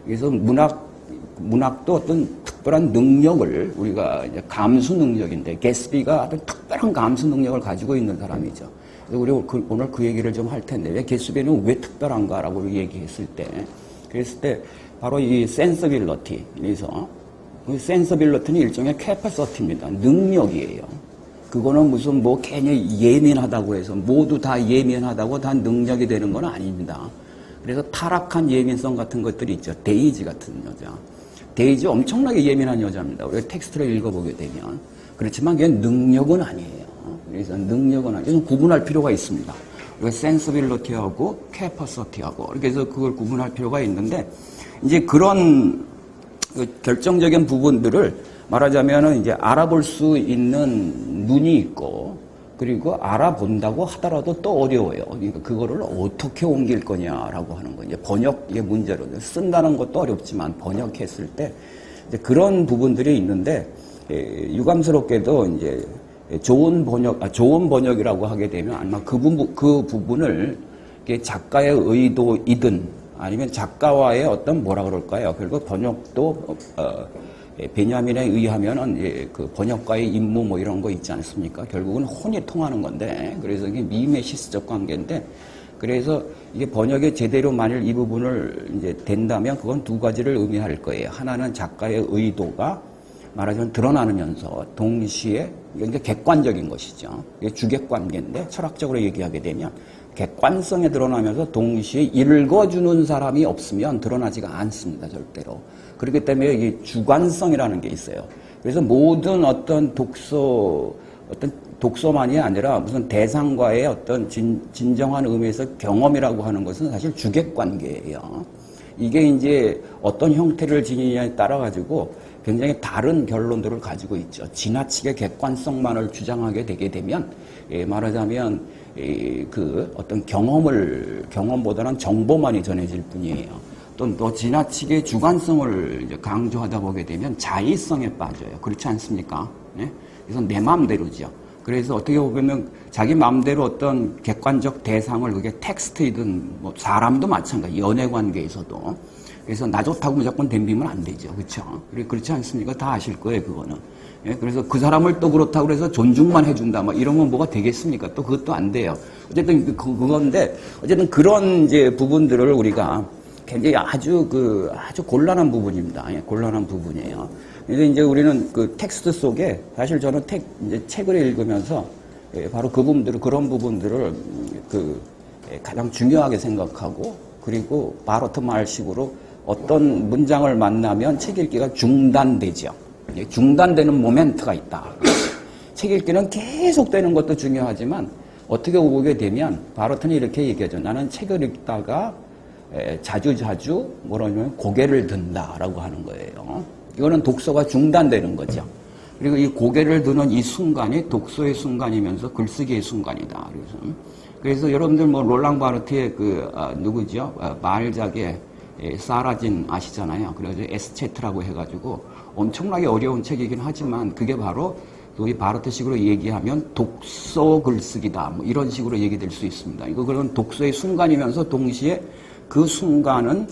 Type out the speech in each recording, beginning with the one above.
그래서 문학도 어떤 특별한 능력을 우리가 이제 감수 능력인데 개스비가 어떤 특별한 감수 능력을 가지고 있는 사람이죠. 그래서 우리 오늘 그 얘기를 좀 할 텐데 왜 개스비는 왜 특별한가라고 얘기했을 때 그랬을 때 바로 이 센서빌러티 그래서 센서빌러티는 일종의 캐파서티입니다. 능력이에요. 그거는 무슨 뭐 괜히 예민하다고 해서 모두 다 예민하다고 다 능력이 되는 건 아닙니다. 그래서 타락한 예민성 같은 것들이 있죠. 데이지 같은 여자. 데이지 엄청나게 예민한 여자입니다. 우리가 텍스트를 읽어보게 되면. 그렇지만 그게 능력은 아니에요. 그래서 능력은 아니에요. 좀 구분할 필요가 있습니다. 우리가 센서빌리티하고 캐파서티하고. 그래서 그걸 구분할 필요가 있는데, 이제 그런 결정적인 부분들을 말하자면은 이제 알아볼 수 있는 눈이 있고, 그리고 알아본다고 하더라도 또 어려워요. 그러니까 그거를 어떻게 옮길 거냐라고 하는 거. 이제 번역의 문제로 쓴다는 것도 어렵지만 번역했을 때 이제 그런 부분들이 있는데 유감스럽게도 이제 좋은 번역이라고 하게 되면 아마 그 부분을 작가의 의도이든 아니면 작가와의 어떤 뭐라 그럴까요? 그리고 번역도 베냐민에 의하면은 그 번역가의 임무 뭐 이런 거 있지 않습니까? 결국은 혼이 통하는 건데, 그래서 이게 미메시스적 관계인데, 그래서 이게 번역에 제대로 만일 이 부분을 이제 된다면 그건 두 가지를 의미할 거예요. 하나는 작가의 의도가 말하자면 드러나면서 동시에 이게 객관적인 것이죠. 이게 주객관계인데 철학적으로 얘기하게 되면 객관성에 드러나면서 동시에 읽어주는 사람이 없으면 드러나지가 않습니다, 절대로. 그렇기 때문에 이 주관성이라는 게 있어요. 그래서 모든 어떤 독서만이 아니라 무슨 대상과의 어떤 진정한 의미에서 경험이라고 하는 것은 사실 주객관계예요. 이게 이제 어떤 형태를 지니냐에 따라 가지고 굉장히 다른 결론들을 가지고 있죠. 지나치게 객관성만을 주장하게 되게 되면 말하자면 그 어떤 경험보다는 정보만이 전해질 뿐이에요. 또 지나치게 주관성을 이제 강조하다 보게 되면 자의성에 빠져요. 그렇지 않습니까? 네? 그래서 내 마음대로죠. 그래서 어떻게 보면 자기 마음대로 어떤 객관적 대상을 그게 텍스트이든 뭐 사람도 마찬가지. 연애 관계에서도. 그래서 나 좋다고 무조건 덤비면 안 되죠. 그렇죠? 그렇지 않습니까? 다 아실 거예요, 그거는. 예? 그래서 그 사람을 또 그렇다고 해서 존중만 해준다. 뭐 이런 건 뭐가 되겠습니까? 또 그것도 안 돼요. 어쨌든 그건데 어쨌든 그런 이제 부분들을 우리가 굉장히 아주 곤란한 부분입니다. 예, 곤란한 부분이에요. 근데 이제 우리는 그 텍스트 속에 사실 저는 이제 책을 읽으면서 바로 그런 부분들을 가장 중요하게 생각하고 그리고 바로트 말식으로 어떤 문장을 만나면 책 읽기가 중단되죠. 중단되는 모멘트가 있다. 책 읽기는 계속되는 것도 중요하지만 어떻게 보게 되면 바로트는 이렇게 얘기하죠. 나는 책을 읽다가 자주 뭐라냐면 고개를 든다라고 하는 거예요. 이거는 독서가 중단되는 거죠. 그리고 이 고개를 드는 이 순간이 독서의 순간이면서 글쓰기의 순간이다. 그래서 여러분들 뭐 롤랑 바르트의 누구죠? 말작의 사라진 아시잖아요. 그래서 에스체트라고 해가지고 엄청나게 어려운 책이긴 하지만 그게 바로 우리 바르트식으로 얘기하면 독서 글쓰기다. 뭐 이런 식으로 얘기될 수 있습니다. 그건 독서의 순간이면서 동시에 그 순간은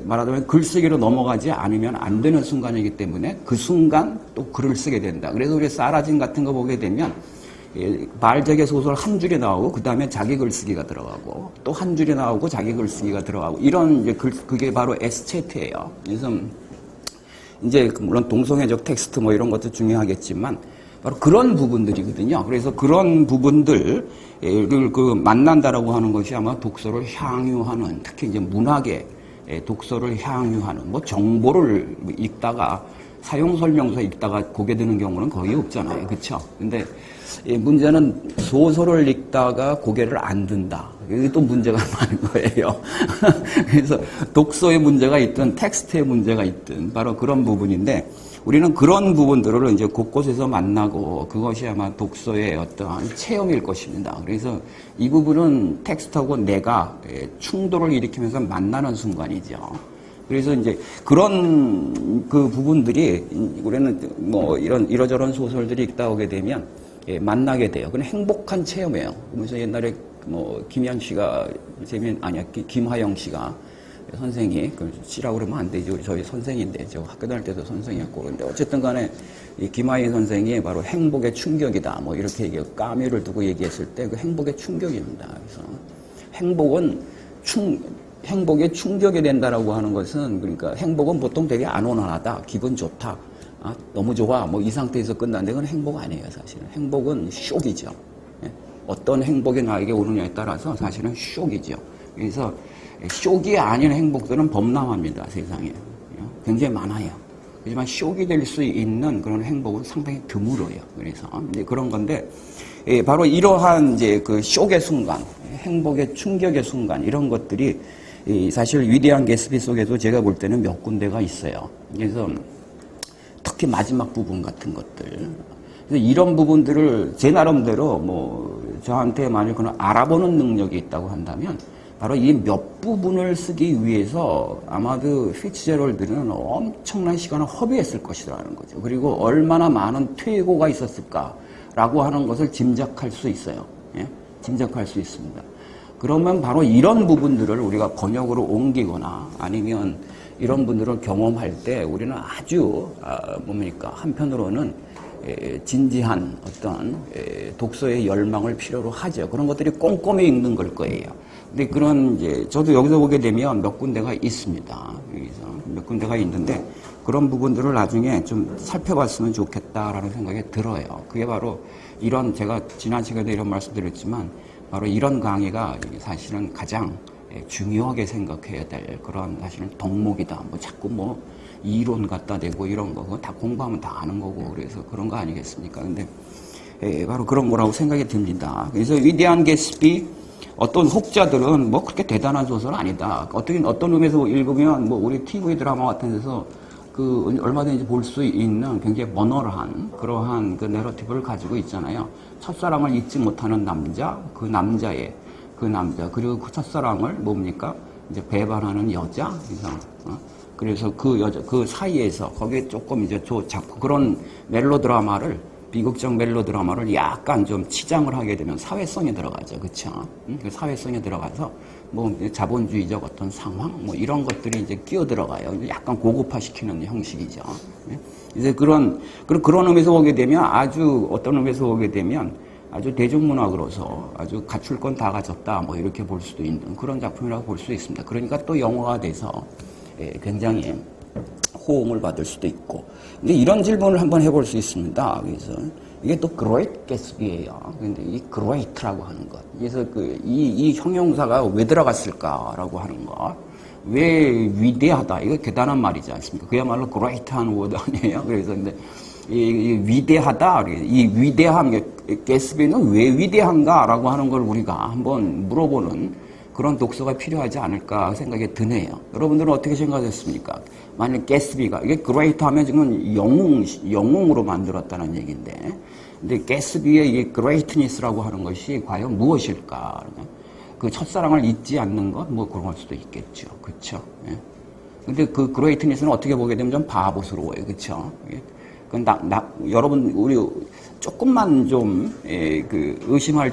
말하자면 글쓰기로 넘어가지 않으면 안 되는 순간이기 때문에 그 순간 또 글을 쓰게 된다. 그래서 우리 사라진 같은 거 보게 되면 발작의 소설 한 줄이 나오고 그 다음에 자기 글쓰기가 들어가고 또 한 줄이 나오고 자기 글쓰기가 들어가고 이런 이제 그게 바로 에스체트예요. 그래서 이제 물론 동성애적 텍스트 뭐 이런 것도 중요하겠지만 바로 그런 부분들이거든요. 그래서 그런 부분들 만난다라고 하는 것이 아마 독서를 향유하는 특히 이제 문학의 독서를 향유하는 뭐 정보를 읽다가 사용 설명서 읽다가 고개 드는 경우는 거의 없잖아요. 그렇죠? 근데 문제는 소설을 읽다가 고개를 안 든다. 이게 또 문제가 많은 거예요. 그래서 독서의 문제가 있든 텍스트의 문제가 있든 바로 그런 부분인데 우리는 그런 부분들을 이제 곳곳에서 만나고 그것이 아마 독서의 어떠한 체험일 것입니다. 그래서 이 부분은 텍스트하고 내가 충돌을 일으키면서 만나는 순간이죠. 그래서 이제 그런 그 부분들이 우리는 뭐 이러저런 소설들이 읽다 오게 되면 만나게 돼요. 그건 행복한 체험이에요. 그래서 옛날에 뭐 김하영 씨가 선생이, 씨라고 그러면 안 되죠. 저희 선생인데, 저 학교 다닐 때도 선생이었고. 근데 어쨌든 간에 이 김하인 선생이 바로 행복의 충격이다. 뭐 이렇게 까뮤를 두고 얘기했을 때 그 행복의 충격입니다. 그래서 행복의 충격이 된다라고 하는 것은, 그러니까 행복은 보통 되게 안온하다, 기분 좋다, 너무 좋아, 뭐 이 상태에서 끝나는데 그건 행복 아니에요, 사실은. 행복은 쇼이죠. 예? 어떤 행복이 나에게 오느냐에 따라서 사실은 쇼이죠. 그래서 쇼이 아닌 행복들은 범람합니다, 세상에. 굉장히 많아요. 하지만 쇼이 될 수 있는 그런 행복은 상당히 드물어요. 그래서 이제 그런 건데, 바로 이러한 이제 그 쇼의 순간, 행복의 충격의 순간, 이런 것들이 사실 위대한 개스비 속에도 제가 볼 때는 몇 군데가 있어요. 그래서 특히 마지막 부분 같은 것들. 그래서 이런 부분들을 제 나름대로 뭐 저한테 만약 그런 알아보는 능력이 있다고 한다면 바로 이 몇 부분을 쓰기 위해서 아마도 피츠제럴드는 엄청난 시간을 허비했을 것이라는 거죠. 그리고 얼마나 많은 퇴고가 있었을까라고 하는 것을 짐작할 수 있어요. 예? 짐작할 수 있습니다. 그러면 바로 이런 부분들을 우리가 번역으로 옮기거나 아니면 이런 분들을 경험할 때 우리는 아주 뭡니까 한편으로는 진지한 어떤 독서의 열망을 필요로 하죠. 그런 것들이 꼼꼼히 읽는 걸 거예요. 근데 그런 이제 저도 여기서 보게 되면 몇 군데가 있습니다. 여기서 몇 군데가 있는데 그런 부분들을 나중에 좀 살펴봤으면 좋겠다라는 생각이 들어요. 그게 바로 이런 제가 지난 시간에 이런 말씀드렸지만 바로 이런 강의가 사실은 가장 중요하게 생각해야 될 그런 사실은 덕목이다. 뭐 자꾸 뭐 이론 갖다 대고 이런 거 그거 다 공부하면 다 아는 거고 그래서 그런 거 아니겠습니까? 근데 바로 그런 거라고 생각이 듭니다. 그래서 위대한 개스비 어떤 혹자들은 뭐 그렇게 대단한 소설은 아니다. 어떤 의미에서 읽으면 뭐 우리 TV 드라마 같은 데서 그 얼마든지 볼 수 있는 굉장히 머널한 그러한 그 내러티브를 가지고 있잖아요. 첫사랑을 잊지 못하는 남자, 그 남자 그리고 그 첫사랑을 뭡니까 이제 배반하는 여자 이상. 그래서 그 여자 그 사이에서 거기에 조금 이제 그런 멜로드라마를 비극적 멜로드라마를 약간 좀 치장을 하게 되면 사회성이 들어가죠. 그쵸? 그 사회성이 들어가서 뭐 자본주의적 어떤 상황 뭐 이런 것들이 이제 끼어 들어가요. 약간 고급화시키는 형식이죠. 이제 그런 의미에서 보게 되면 어떤 의미에서 보게 되면 아주 대중문학으로서 아주 갖출 건 다 가졌다 뭐 이렇게 볼 수도 있는 그런 작품이라고 볼 수 있습니다. 그러니까 또 영화가 돼서 굉장히 호응을 받을 수도 있고. 근데 이런 질문을 한번 해볼 수 있습니다. 그래서 이게 또 Great Gatsby예요. 근데 이 Great라고 하는 것. 그래서 이 형용사가 왜 들어갔을까라고 하는 것. 왜 위대하다. 이거 대단한 말이지 않습니까? 그야말로 Great한 워드 아니에요. 그래서 근데 이 위대하다. 이 위대함, 개스비는 왜 위대한가라고 하는 걸 우리가 한번 물어보는 그런 독서가 필요하지 않을까 생각이 드네요. 여러분들은 어떻게 생각하셨습니까? 만약 개스비가 이게 그레이트 하면 지금 영웅으로 만들었다는 얘기인데, 근데 개스비의 이 그레이트니스라고 하는 것이 과연 무엇일까? 그 첫사랑을 잊지 않는 것, 뭐 그런 걸 수도 있겠죠, 그렇죠? 예. 근데 그 그레이트니스는 어떻게 보게 되면 좀 바보스러워요, 그렇죠? 예. 여러분 우리 조금만 좀 의심할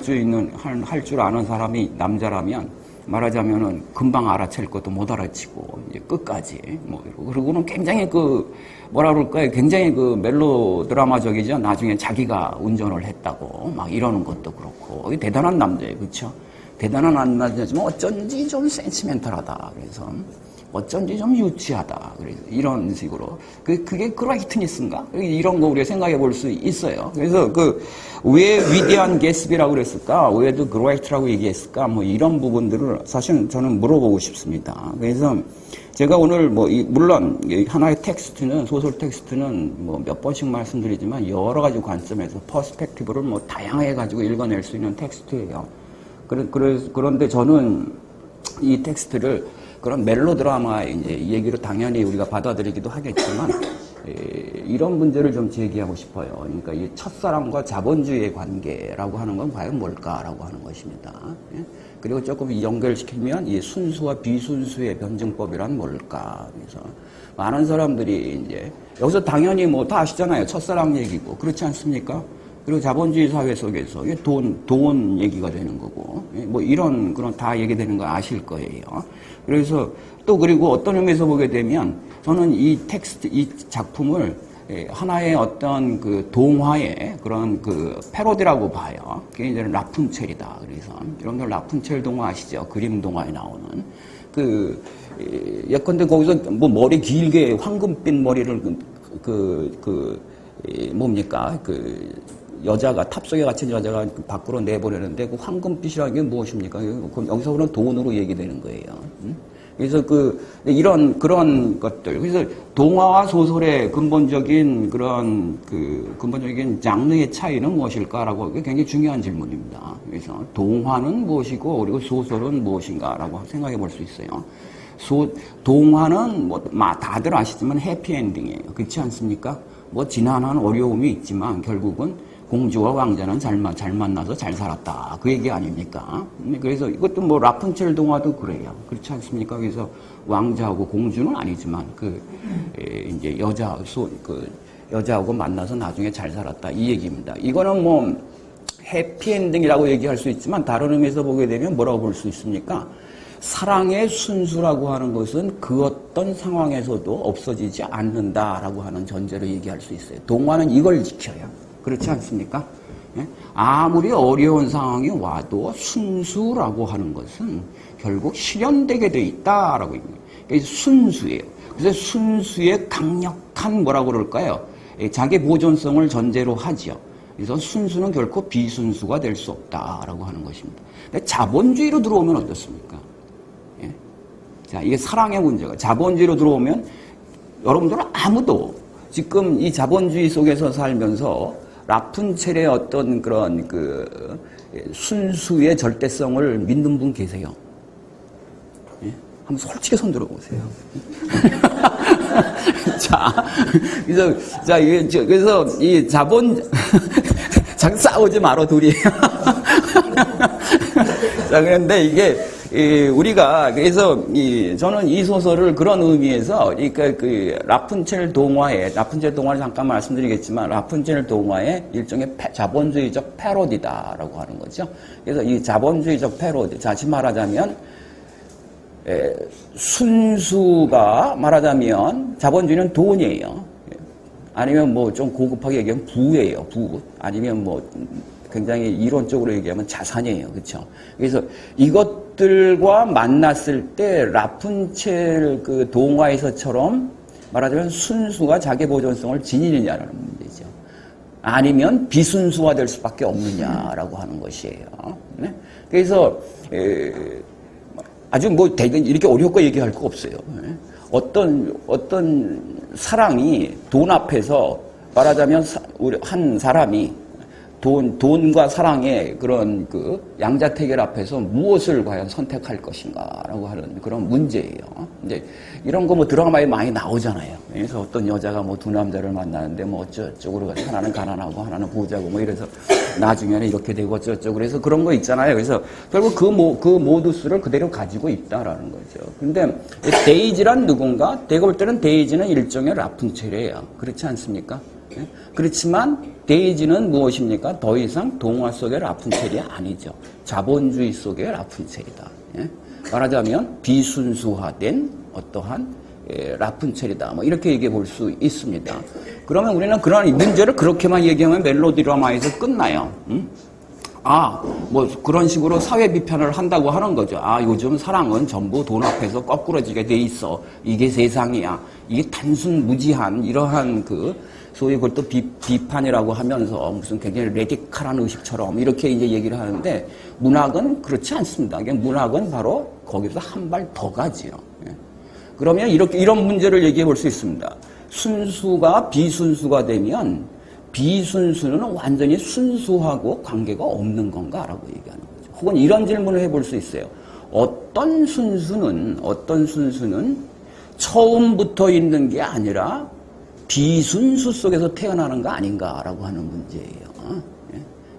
할 줄 아는 사람이 남자라면. 말하자면은 금방 알아챌 것도 못 알아채고 이제 끝까지 뭐 그리고는 굉장히 뭐라 그럴까요? 굉장히 멜로 드라마적이죠. 나중에 자기가 운전을 했다고 막 이러는 것도 그렇고 대단한 남자예요, 그렇죠? 대단한 남자지만 어쩐지 좀 센치멘탈하다. 그래서 어쩐지 좀 유치하다. 그래서 이런 식으로 그게 그레이트니스인가? 이런 거 우리가 생각해 볼 수 있어요. 그래서 왜 위대한 개스비라고 그랬을까? 왜 또 그레이트라고 얘기했을까? 뭐 이런 부분들을 사실 저는 물어보고 싶습니다. 그래서 제가 오늘 물론 하나의 텍스트는 소설 텍스트는 몇 번씩 말씀드리지만 여러 가지 관점에서 퍼스펙티브를 다양해 가지고 읽어낼 수 있는 텍스트예요. 그런데 저는 이 텍스트를 그런 멜로드라마 이제 얘기로 당연히 우리가 받아들이기도 하겠지만 이런 문제를 좀 제기하고 싶어요. 그러니까 이 첫사랑과 자본주의의 관계라고 하는 건 과연 뭘까라고 하는 것입니다. 그리고 조금 연결시키면 이 순수와 비순수의 변증법이란 뭘까? 그래서 많은 사람들이 이제 여기서 당연히 다 아시잖아요. 첫사랑 얘기고 그렇지 않습니까? 그리고 자본주의 사회 속에서 돈 얘기가 되는 거고, 뭐 이런, 그런 다 얘기되는 거 아실 거예요. 그래서 또 그리고 어떤 의미에서 보게 되면 저는 이 작품을 하나의 어떤 그 동화의 그런 그 패러디라고 봐요. 그게 이제 라푼첼이다. 그래서 여러분들 라푼첼 동화 아시죠? 그림 동화에 나오는 예컨대 거기서 뭐 머리 길게 황금빛 머리를 뭡니까? 여자가 탑속에 갇힌 여자가 밖으로 내보내는데 그 황금빛이라는 게 무엇입니까? 여기서 그런 돈으로 얘기되는 거예요. 그래서 그런 것들. 그래서 동화와 소설의 근본적인 근본적인 장르의 차이는 무엇일까라고 굉장히 중요한 질문입니다. 그래서 동화는 무엇이고 그리고 소설은 무엇인가라고 생각해 볼 수 있어요. 동화는 다들 아시지만 해피엔딩이에요. 그렇지 않습니까? 지난한 어려움이 있지만 결국은 공주와 왕자는 잘 만나서 잘 살았다. 그 얘기 아닙니까? 그래서 이것도 라푼첼 동화도 그래요. 그렇지 않습니까? 그래서 왕자하고 공주는 아니지만 이제 여자하고 만나서 나중에 잘 살았다. 이 얘기입니다. 이거는 해피엔딩이라고 얘기할 수 있지만 다른 의미에서 보게 되면 뭐라고 볼 수 있습니까? 사랑의 순수라고 하는 것은 그 어떤 상황에서도 없어지지 않는다라고 하는 전제로 얘기할 수 있어요. 동화는 이걸 지켜요. 그렇지 않습니까? 아무리 어려운 상황이 와도 순수라고 하는 것은 결국 실현되게 돼 있다라고 얘기해요. 순수예요. 그래서 순수의 강력한 뭐라고 그럴까요? 자기 보존성을 전제로 하죠. 그래서 순수는 결코 비순수가 될 수 없다라고 하는 것입니다. 근데 자본주의로 들어오면 어떻습니까? 자, 이게 사랑의 문제가 자본주의로 들어오면 여러분들은 아무도 지금 이 자본주의 속에서 살면서 라푼첼의 어떤 그런 순수의 절대성을 믿는 분 계세요? 예? 한번 솔직히 손 들어보세요. 그래서 이 싸우지 마라, 둘이. 자, 그런데 이게, 그래서 저는 이 소설을 그런 의미에서, 라푼첼 동화를 잠깐 말씀드리겠지만, 라푼첼 동화의 일종의 자본주의적 패러디다라고 하는 거죠. 그래서 이 자본주의적 패러디, 다시 말하자면, 순수가 말하자면, 자본주의는 돈이에요. 아니면 좀 고급하게 얘기하면 부예요, 부. 아니면 굉장히 이론적으로 얘기하면 자산이에요. 그렇죠? 그래서 이것들과 만났을 때 라푼첼 동화에서처럼 말하자면 순수가 자기 보존성을 지니느냐라는 문제죠. 아니면 비순수화 될 수밖에 없느냐라고 하는 것이에요. 네? 그래서 아주 이렇게 어렵게 얘기할 거 없어요. 네? 어떤 사랑이 돈 앞에서 말하자면 한 사람이 돈과 사랑의 그런 양자택일 앞에서 무엇을 과연 선택할 것인가라고 하는 그런 문제예요. 이제 이런 거 드라마에 많이 나오잖아요. 그래서 어떤 여자가 두 남자를 만나는데 어쩌고저쩌고 하나는 가난하고 하나는 부자고 이래서 나중에는 이렇게 되고 어쩌고저쩌고 그래서 그런 거 있잖아요. 그래서 결국 그 모두스를 그대로 가지고 있다라는 거죠. 근데 데이지란 누군가? 내가 볼 때는 데이지는 일종의 라푼첼이에요. 그렇지 않습니까? 그렇지만 데이지는 무엇입니까? 더 이상 동화 속의 라푼첼이 아니죠. 자본주의 속의 라푼첼이다. 말하자면 비순수화된 어떠한 라푼첼이다. 이렇게 얘기해 볼 수 있습니다. 그러면 우리는 그런 문제를 그렇게만 얘기하면 멜로드라마에서 끝나요. 그런 식으로 사회 비판을 한다고 하는 거죠. 요즘 사랑은 전부 돈 앞에서 거꾸러지게 돼 있어. 이게 세상이야. 이게 단순 무지한 이러한 소위 그걸 또 비판이라고 하면서 무슨 굉장히 레디칼한 의식처럼 이렇게 이제 얘기를 하는데 문학은 그렇지 않습니다. 문학은 바로 거기서 한 발 더 가지요. 그러면 이런 문제를 얘기해 볼 수 있습니다. 순수가 비순수가 되면 비순수는 완전히 순수하고 관계가 없는 건가라고 얘기하는 거죠. 혹은 이런 질문을 해볼 수 있어요. 어떤 순수는 처음부터 있는 게 아니라 비순수 속에서 태어나는 거 아닌가라고 하는 문제예요.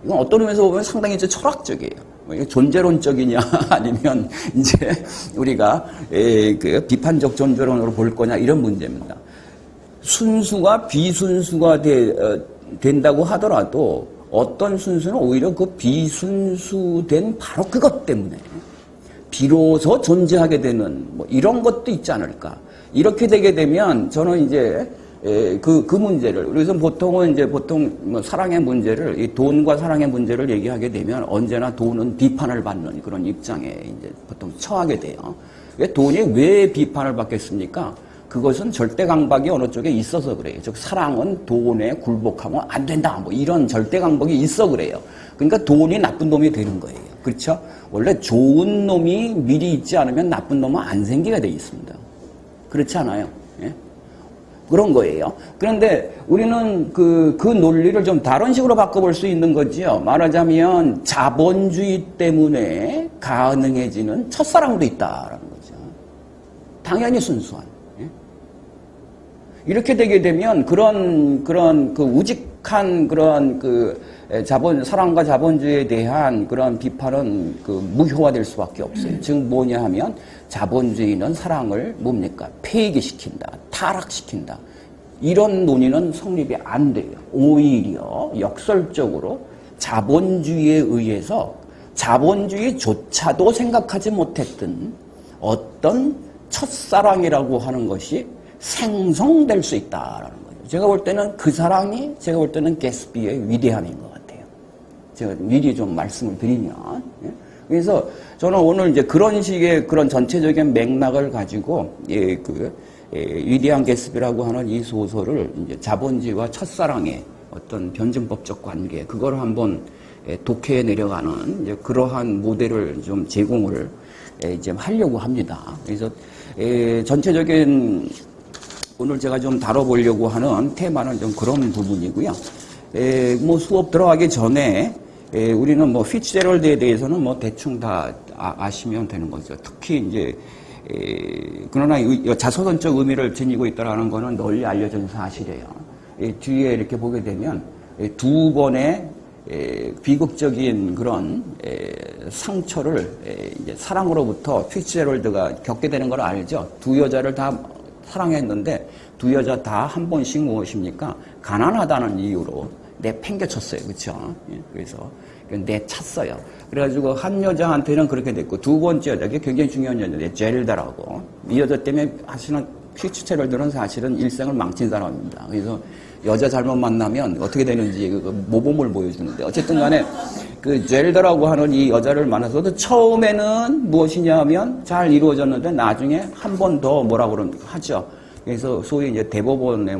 이건 어떤 의미에서 보면 상당히 이제 철학적이에요. 존재론적이냐 아니면 이제 우리가 비판적 존재론으로 볼 거냐 이런 문제입니다. 순수가 비순수가 된다고 하더라도 어떤 순수는 오히려 그 비순수된 바로 그것 때문에 비로소 존재하게 되는 뭐 이런 것도 있지 않을까. 이렇게 되게 되면 저는 이제 그 문제를, 그래서 보통은 이제 뭐 사랑의 문제를, 이 돈과 사랑의 문제를 얘기하게 되면 언제나 돈은 비판을 받는 그런 입장에 이제 보통 처하게 돼요. 돈이 왜 비판을 받겠습니까? 그것은 절대 강박이 어느 쪽에 있어서 그래요. 즉, 사랑은 돈에 굴복하면 안 된다. 뭐 이런 절대 강박이 있어 그래요. 그러니까 돈이 나쁜 놈이 되는 거예요. 그렇죠? 원래 좋은 놈이 미리 있지 않으면 나쁜 놈은 안 생기게 돼 있습니다. 그렇지 않아요? 예? 그런 거예요. 그런데 우리는 그 논리를 좀 다른 식으로 바꿔볼 수 있는 거지요. 말하자면 자본주의 때문에 가능해지는 첫사랑도 있다라는 거죠. 당연히 순수한. 예? 이렇게 되게 되면 그런 그 우직한 그런 그 사랑과 자본주의에 대한 그런 비판은 그 무효화될 수밖에 없어요. 즉 뭐냐 하면 자본주의는 사랑을 뭡니까? 폐기시킨다. 타락시킨다. 이런 논의는 성립이 안 돼요. 오히려 역설적으로 자본주의에 의해서 자본주의조차도 생각하지 못했던 어떤 첫사랑이라고 하는 것이 생성될 수 있다라는 거죠. 제가 볼 때는 그 사랑이 제가 볼 때는 개츠비의 위대함인 것 같아요. 제가 미리 좀 말씀을 드리면. 예? 그래서 저는 오늘 이제 그런 식의 그런 전체적인 맥락을 가지고 위대한 개츠비라고 하는 이 소설을 이제 자본주의와 첫사랑의 어떤 변증법적 관계 그걸 한번 독해해 내려가는 이제 그러한 모델을 좀 제공을 이제 하려고 합니다. 그래서 전체적인 오늘 제가 좀 다뤄보려고 하는 테마는 좀 그런 부분이고요. 뭐 수업 들어가기 전에 우리는 뭐 피츠제럴드에 대해서는 뭐 대충 다 아시면 되는 거죠. 특히 이제 그러나 자서전적 의미를 지니고 있다는 것은 널리 알려진 사실이에요. 뒤에 이렇게 보게 되면 두 번의 비극적인 그런 상처를 이제 사랑으로부터 피츠제럴드가 겪게 되는 걸 알죠. 두 여자를 다 사랑했는데 두 여자 다 한 번씩 무엇입니까? 가난하다는 이유로 내팽개쳤어요. 그렇죠? 그래서 내찼어요. 그래가지고 한 여자한테는 그렇게 됐고 두 번째 여자가 굉장히 중요한 여자인데 젤다라고 이 여자 때문에 사실은 피츠제럴드는 사실은 일생을 망친 사람입니다. 그래서 여자 잘못 만나면 어떻게 되는지 그 모범을 보여주는데 어쨌든 간에 그 젤다라고 하는 이 여자를 만나서도 처음에는 무엇이냐 하면 잘 이루어졌는데 나중에 한 번 더 뭐라고 하죠. 그래서 소위 이제 대법원의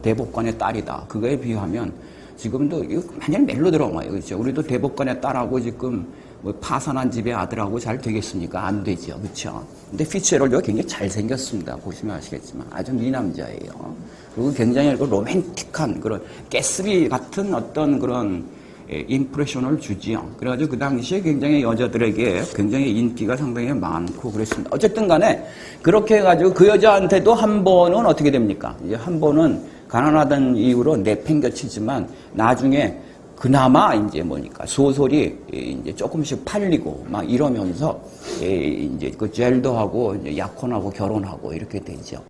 대법관의 딸이다. 그거에 비유하면 지금도 이거 완전 멜로드라마예요. 그렇죠? 우리도 대법관의 딸하고 지금 뭐 파산한 집의 아들하고 잘 되겠습니까? 안 되죠. 그렇죠? 근데 피츠제럴드가 굉장히 잘생겼습니다. 보시면 아시겠지만 아주 미남자예요. 그리고 굉장히 로맨틱한 그런 개츠비 같은 어떤 그런 임프레션을 주지요. 그래가지고 그 당시에 굉장히 여자들에게 굉장히 인기가 상당히 많고 그랬습니다. 어쨌든 간에 그렇게 해가지고 그 여자한테도 한 번은 어떻게 됩니까? 이제 한 번은 가난하다는 이유로 내팽겨치지만 나중에 그나마 이제 뭐니까 소설이 이제 조금씩 팔리고 막 이러면서 이제 그 젤더하고 이제 약혼하고 결혼하고 이렇게 되죠.